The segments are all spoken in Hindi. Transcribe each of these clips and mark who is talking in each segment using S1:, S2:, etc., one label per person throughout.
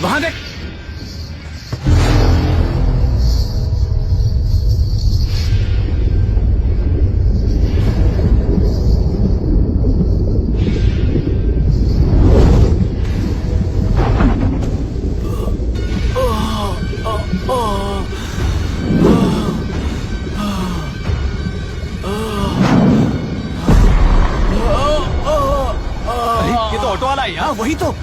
S1: वहां देख।
S2: ये तो ऑटो वाला है यार।
S1: वही तो।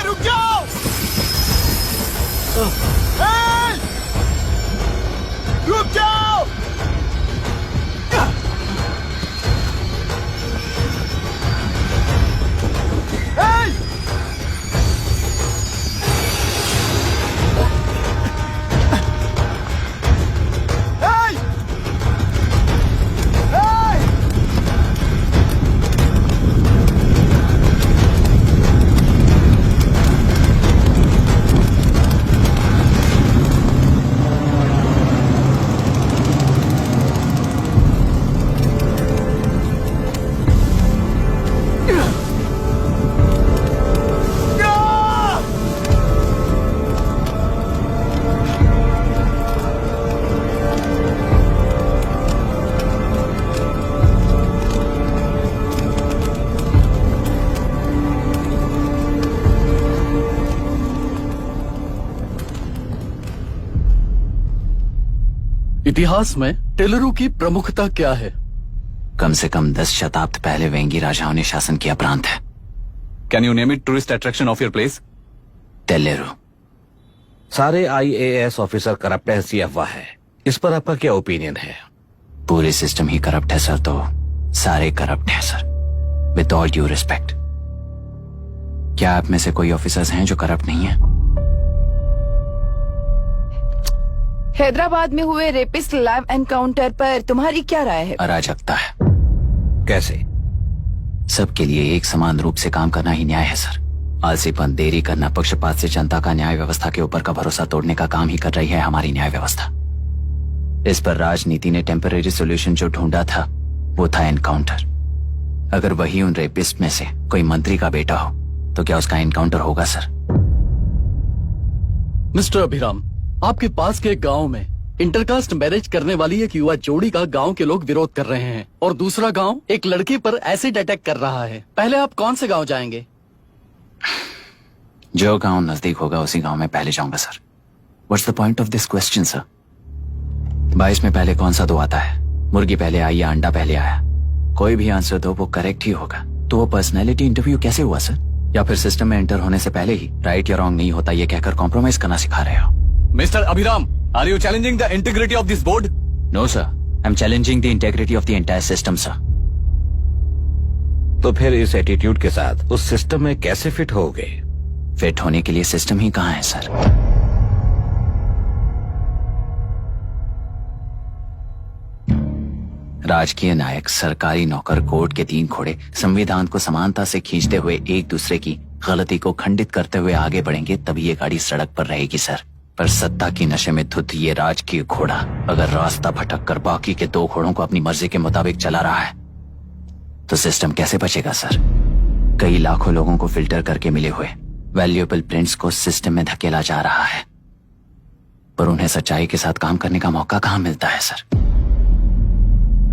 S2: रुक जाओ। रुक जाओ।
S3: इतिहास में टेलरों की प्रमुखता क्या है?
S4: कम से कम 10 शताब्द पहले वेंगी राजाओं ने शासन किया प्रांत है।
S2: Can you name it tourist attraction of your place?
S4: टेलेरो।
S1: सारे IAS ऑफिसर करप्ट है, ऐसी अफवाह है। इस पर आपका क्या ओपिनियन है?
S4: पूरे सिस्टम ही करप्ट है सर, तो सारे करप्ट है sir. With all due respect, क्या आप में से कोई ऑफिसर्स हैं जो करप्ट नहीं है?
S5: हैदराबाद में हुए रेपिस्ट लाइव एनकाउंटर पर तुम्हारी क्या राय है?
S4: अराजकता है।
S1: कैसे?
S4: सबके लिए एक समान रूप से काम करना ही न्याय है सर। आलसीपन, देरी करना, पक्षपात से जनता का न्याय व्यवस्था के ऊपर का भरोसा तोड़ने का काम ही कर रही है हमारी न्याय व्यवस्था। इस पर राजनीति ने टेम्परेरी सोल्यूशन जो ढूंढा था वो था एनकाउंटर। अगर वही उन रेपिस्ट में से कोई मंत्री का बेटा हो तो क्या उसका एनकाउंटर होगा सर?
S3: मिस्टर अभिराम, आपके पास के गांव में इंटरकास्ट मैरिज करने वाली एक युवा जोड़ी का गांव के लोग विरोध कर रहे हैं और दूसरा गांव एक लड़के पर एसिड अटैक कर रहा है। पहले आप कौन से गांव जाएंगे?
S4: जो गांव नजदीक होगा उसी गांव में पहले जाऊंगा sir. What's the point of this question sir? 22 में पहले कौन सा दो आता है? मुर्गी पहले आई या अंडा पहले आया? कोई भी आंसर दो, वो करेक्ट ही होगा। तो वो पर्सनैलिटी इंटरव्यू कैसे हुआ सर? या फिर सिस्टम में एंटर होने से पहले ही राइट या रॉन्ग नहीं होता ये कहकर कॉम्प्रोमाइज करना सिखा रहे हो?
S2: Mister Abhiram, are you challenging the integrity of this board?
S4: No sir, I am challenging the integrity of the entire system sir.
S1: तो फिर इस एटीट्यूड के साथ उस सिस्टम में कैसे फिट होगे?
S4: फिट होने के लिए सिस्टम ही कहाँ है सर? राजकीय नायक, सरकारी नौकर, कोर्ट के 3 घोड़े संविधान को समानता से खींचते हुए एक दूसरे की गलती को खंडित करते हुए आगे बढ़ेंगे, तभी ये गाड़ी सड़क पर रहेगी सर। पर सत्ता की नशे में धुत ये राजकीय घोड़ा अगर रास्ता भटक कर बाकी के 2 घोड़ों को अपनी मर्जी के मुताबिक चला रहा है तो सिस्टम कैसे बचेगा सर? कई लाखों लोगों को फिल्टर करके मिले हुए वैल्यूएबल प्रिंट्स को सिस्टम में धकेला जा रहा है, पर उन्हें सच्चाई के साथ काम करने का मौका कहां मिलता है सर?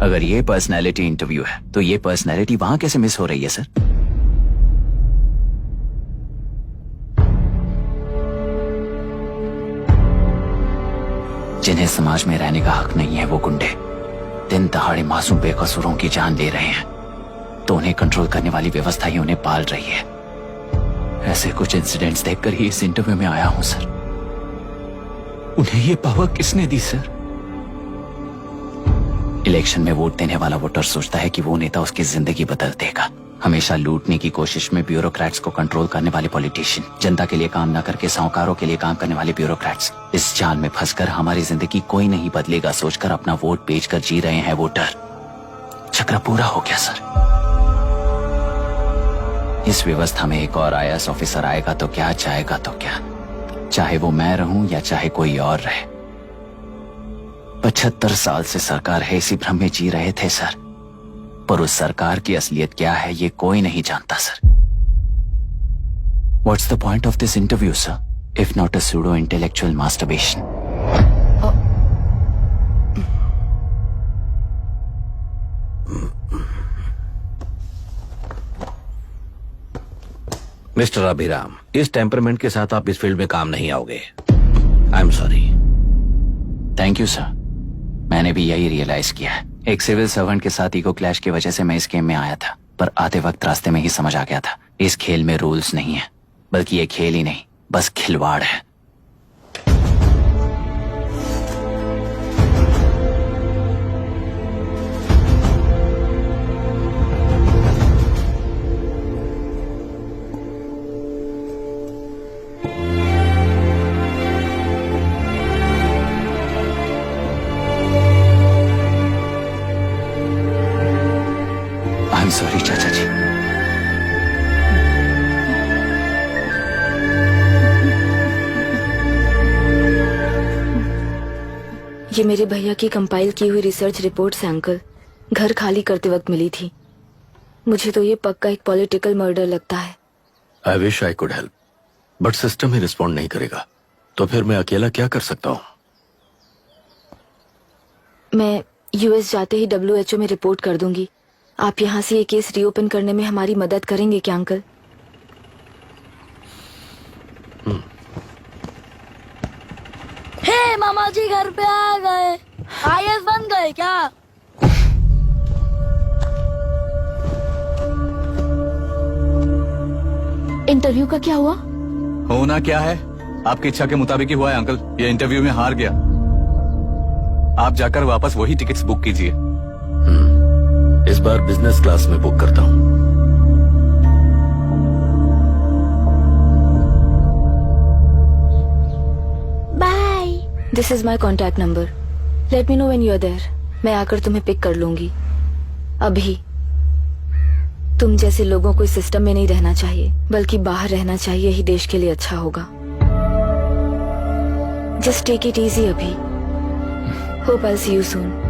S4: अगर ये पर्सनैलिटी इंटरव्यू है तो ये पर्सनैलिटी वहां कैसे मिस हो रही है सर? जिन्हें समाज में रहने का हक नहीं है वो गुंडे दिन दहाड़े मासूम बेकसूरों की जान ले रहे हैं, तो उन्हें कंट्रोल करने वाली व्यवस्था ही उन्हें पाल रही है। ऐसे कुछ इंसिडेंट्स देखकर ही इस इंटरव्यू में आया हूं सर।
S1: उन्हें ये पावर किसने दी सर?
S4: इलेक्शन में वोट देने वाला वोटर सोचता है कि वो नेता उसकी जिंदगी बदल देगा। हमेशा लूटने की कोशिश में ब्यूरोक्रेट्स को कंट्रोल करने वाले पॉलिटिशियन, जनता के लिए काम न करके साहूकारों के लिए काम करने वाले ब्यूरोक्रेट्स, इस जाल में फंसकर हमारी जिंदगी कोई नहीं बदलेगा सोचकर अपना वोट बेचकर जी रहे हैं वोटर। चक्र पूरा हो गया सर। इस व्यवस्था में एक और IAS ऑफिसर आएगा तो क्या, जाएगा तो क्या, चाहे वो मैं रहूं या चाहे कोई और रहे। 75 साल से सरकार है इसी भ्रम में जी रहे थे सर, पर उस सरकार की असलियत क्या है ये कोई नहीं जानता sir. What's the point of this interview, sir, if not a pseudo-intellectual masturbation?
S1: Mister Abhiram, इस टेम्परमेंट के साथ आप इस फील्ड में काम नहीं आओगे। I am sorry.
S4: Thank you sir, मैंने भी यही रियलाइज किया है। एक सिविल सर्वेंट के साथ ईगो क्लैश की वजह से मैं इस गेम में आया था, पर आते वक्त रास्ते में ही समझ आ गया था इस खेल में रूल्स नहीं है, बल्कि ये खेल ही नहीं बस खिलवाड़ है। आई एम सॉरी चाचा जी।
S6: ये मेरे भैया की कंपाइल की हुई रिसर्च रिपोर्ट है अंकल, घर खाली करते वक्त मिली थी। मुझे तो ये पक्का एक पॉलिटिकल मर्डर लगता है।
S7: I wish I could help, but system he respond नहीं करेगा, तो फिर मैं अकेला क्या कर सकता हूँ?
S6: मैं यूएस जाते ही WHO में रिपोर्ट कर दूंगी। आप यहाँ से ये केस रीओपन करने में हमारी मदद करेंगे क्या अंकल?
S8: हे मामा जी घर पे आ गए। IAS बन गए क्या?
S6: इंटरव्यू का क्या हुआ?
S2: होना क्या है, आपकी इच्छा के मुताबिक ही हुआ है अंकल। ये इंटरव्यू में हार गया। आप जाकर वापस वही टिकट्स बुक कीजिए।
S7: इस बार बिजनेस क्लास में बुक करता हूँ।
S8: Bye.
S6: This is my contact number. Let me know when you are there. मैं आकर तुम्हें पिक कर लूंगी। अभी तुम जैसे लोगों को इस सिस्टम में नहीं रहना चाहिए, बल्कि बाहर रहना चाहिए, ही देश के लिए अच्छा होगा। जस्ट टेक इट इजी अभी। Hope I see you soon.